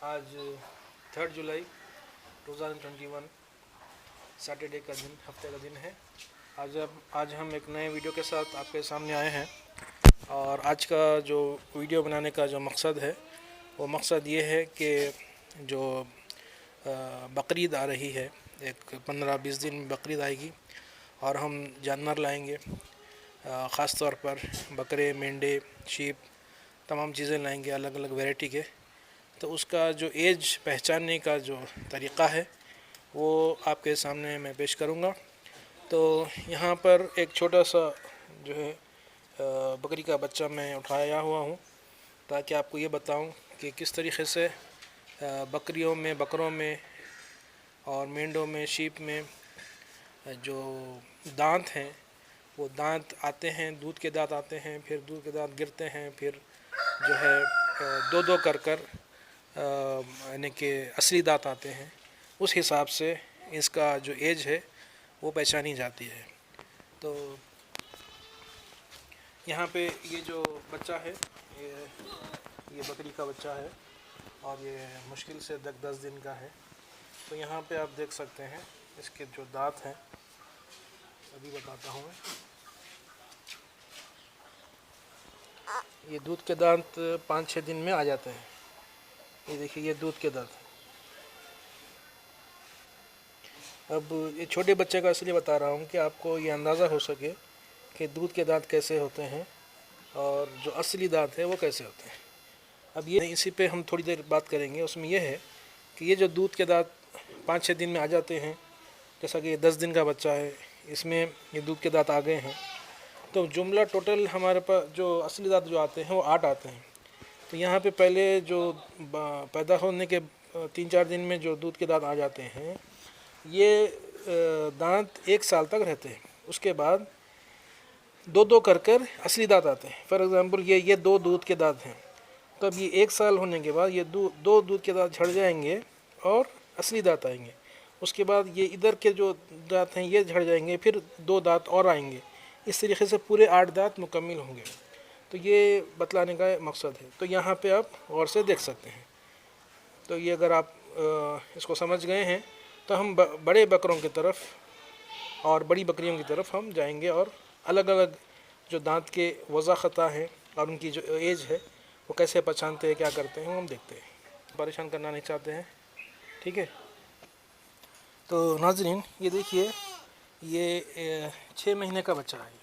आज 3 जुलाई 2021 सैटरडे का दिन, हफ्ते का दिन है। आज हम एक नए वीडियो के साथ आपके सामने आए हैं। और आज का जो वीडियो बनाने का जो मकसद है वो मकसद ये है कि जो बकरीद आ रही है, एक 15-20 दिन में बकरीद आएगी और हम जानवर लाएंगे, ख़ास तौर पर बकरे, मेंढे, शीप, तमाम चीज़ें लाएंगे अलग अलग वैरायटी के। तो उसका जो एज पहचानने का जो तरीक़ा है वो आपके सामने मैं पेश करूँगा। तो यहाँ पर एक छोटा सा जो है बकरी का बच्चा मैं उठाया हुआ हूँ ताकि आपको ये बताऊँ कि किस तरीक़े से बकरियों में, बकरों में और मेंढों में, शीप में जो दांत हैं वो दांत आते हैं, दूध के दांत आते हैं, फिर दूध के दांत गिरते हैं, फिर जो है दो दो कर यानी कि असली दांत आते हैं। उस हिसाब से इसका जो एज है वो पहचानी जाती है। तो यहाँ पे ये जो बच्चा है ये बकरी का बच्चा है और ये मुश्किल से 10 दिन का है। तो यहाँ पे आप देख सकते हैं इसके जो दांत हैं, अभी बताता हूँ मैं। ये दूध के दांत 5-6 दिन में आ जाते हैं। ये देखिए, ये दूध के दांत। अब ये छोटे बच्चे का इसलिए बता रहा हूँ कि आपको ये अंदाज़ा हो सके कि दूध के दांत कैसे होते हैं और जो असली दांत है वो कैसे होते हैं। अब ये इसी पे हम थोड़ी देर बात करेंगे। उसमें यह है कि ये जो दूध के दांत 5-6 दिन में आ जाते हैं, जैसा कि ये 10 दिन का बच्चा है, इसमें ये दूध के दांत आ गए हैं, तो जुमला टोटल हमारे पास जो असली दांत जो आते हैं वो 8 आते हैं। तो यहाँ पे पहले जो पैदा होने के 3-4 दिन में जो दूध के दांत आ जाते हैं, ये दांत 1 साल तक रहते हैं। उसके बाद दो दो कर असली दांत आते हैं। फॉर एग्ज़ाम्पल ये 2 दूध के दांत हैं, तो अब ये 1 साल होने के बाद ये दो दूध के दांत झड़ जाएंगे और असली दांत आएंगे। उसके बाद ये इधर के जो दांत हैं ये झड़ जाएंगे, फिर 2 दांत और आएंगे। इस तरीके से पूरे 8 दांत मुकम्मल होंगे। तो ये बतलाने का मकसद है। तो यहाँ पे आप गौर से देख सकते हैं। तो ये अगर आप इसको समझ गए हैं तो हम बड़े बकरों की तरफ और बड़ी बकरियों की तरफ हम जाएंगे और अलग अलग जो दांत के वज़ा ख़ता हैं और उनकी जो एज है वो कैसे पहचानते हैं, क्या करते हैं, हम देखते हैं। परेशान करना नहीं चाहते हैं, ठीक है। तो नाज़रीन, ये देखिए, ये 6 महीने का बच्चा है।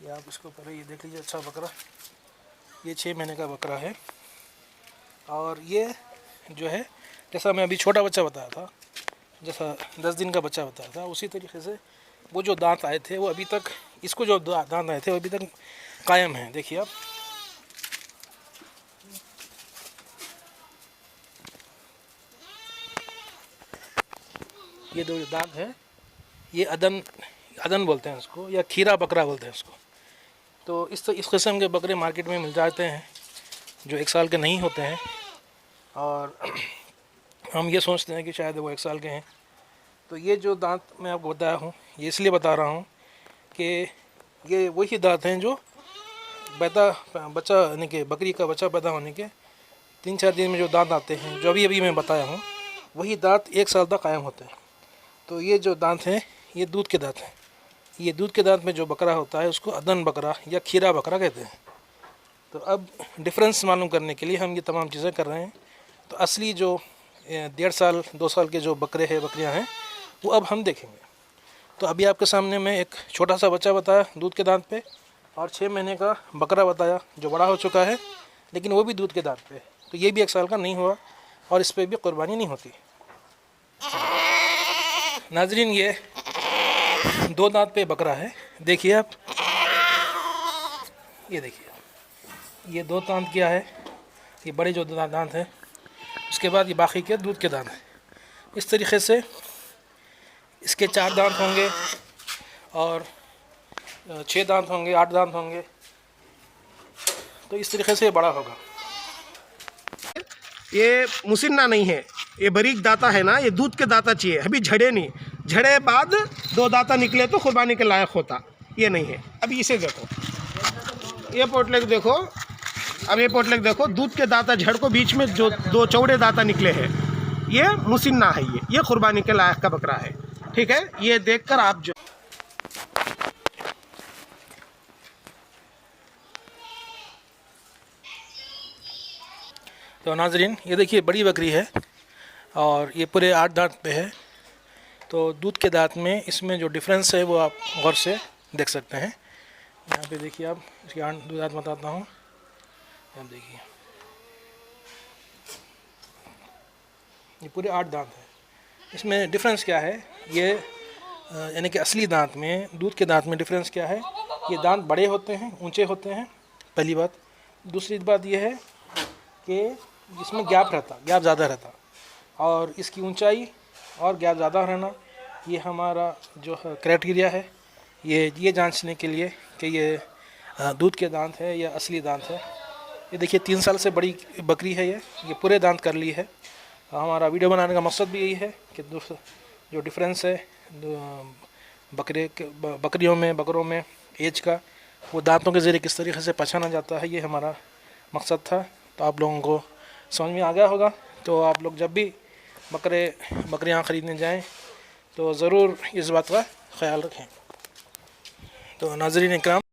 ये आप इसको पहले ये देख लीजिए। अच्छा बकरा, ये 6 महीने का बकरा है। और ये जो है, जैसा मैं अभी छोटा बच्चा बताया था, जैसा 10 दिन का बच्चा बताया था, उसी तरीके से वो जो दांत आए थे वो अभी तक, इसको जो दांत आए थे वो अभी तक कायम हैं। देखिए आप, ये 2 दांत हैं। ये अदन बोलते हैं उसको, या खीरा बकरा बोलते हैं उसको। तो इस किस्म के बकरे मार्केट में मिल जाते हैं जो 1 साल के नहीं होते हैं, और हम ये सोचते हैं कि शायद वो 1 साल के हैं। तो ये जो दांत मैं आपको बताया हूँ, ये इसलिए बता रहा हूँ कि ये वही दांत हैं जो बच्चा यानी कि बकरी का बच्चा पैदा होने के 3-4 दिन में जो दांत आते हैं, जो अभी मैं बताया हूँ, वही दांत 1 साल तक कायम होते हैं। तो ये जो दांत हैं ये दूध के दांत हैं। ये दूध के दांत में जो बकरा होता है उसको अदन बकरा या खीरा बकरा कहते हैं। तो अब डिफरेंस मालूम करने के लिए हम ये तमाम चीज़ें कर रहे हैं। तो असली जो 1.5 साल 2 साल के जो बकरियां हैं वो अब हम देखेंगे। तो अभी आपके सामने मैं एक छोटा सा बच्चा बताया दूध के दांत पे, और 6 महीने का बकरा बताया जो बड़ा हो चुका है लेकिन वो भी दूध के दांत पे। तो ये भी 1 साल का नहीं हुआ और इस पर भी कुर्बानी नहीं होती। नाजरीन, ये 2 दांत पे बकरा है। देखिए आप, ये देखिए, ये 2 दांत क्या है, ये बड़े जो दांत हैं, उसके बाद ये बाकी के दूध के दांत हैं। इस तरीके से इसके 4 दांत होंगे और 6 दांत होंगे, 8 दांत होंगे। तो इस तरीके से ये बड़ा होगा। ये मुसिन्ना नहीं है, ये बारीक दाता है ना, ये दूध के दाता चाहिए। अभी झड़े नहीं, झड़े बाद 2 दाता निकले तो कुर्बानी के लायक होता। ये नहीं है। अभी इसे देखो, ये पोटले को देखो, अब ये पोटलेक देखो, दूध के दाता झड़ को बीच में जो दो चौड़े दाता निकले हैं, ये मुसिन्ना है, ये कुर्बानी के लायक का बकरा है। ठीक है, ये देखकर आप जो तो नाजरीन ये देखिए बड़ी बकरी है और ये पूरे 8 दांत पे है। तो दूध के दांत में इसमें जो डिफरेंस है वो आप गौर से देख सकते हैं। यहाँ पे देखिए आप इसके 8 दांत बताता हूँ। आप देखिए ये पूरे 8 दांत है। इसमें डिफरेंस क्या है, ये यानी कि असली दांत में, दूध के दांत में डिफरेंस क्या है, ये दांत बड़े होते हैं, ऊंचे होते हैं, पहली बात। दूसरी बात ये है कि इसमें गैप ज़्यादा रहता, और इसकी ऊंचाई और गैप ज़्यादा रहना ये हमारा जो क्राइटेरिया है ये जांचने के लिए कि ये दूध के दांत है या असली दांत है। ये देखिए 3 साल से बड़ी बकरी है, ये पूरे दांत कर ली है। हमारा वीडियो बनाने का मकसद भी यही है कि जो डिफरेंस है बकरियों में, बकरों में एज का, वो दांतों के ज़रिए किस तरीके से पहचाना जाता है, ये हमारा मकसद था। तो आप लोगों को समझ में आ गया होगा। तो आप लोग जब भी बकरियां ख़रीदने जाएं तो ज़रूर इस बात का ख्याल रखें। तो नाज़रीन इकराम,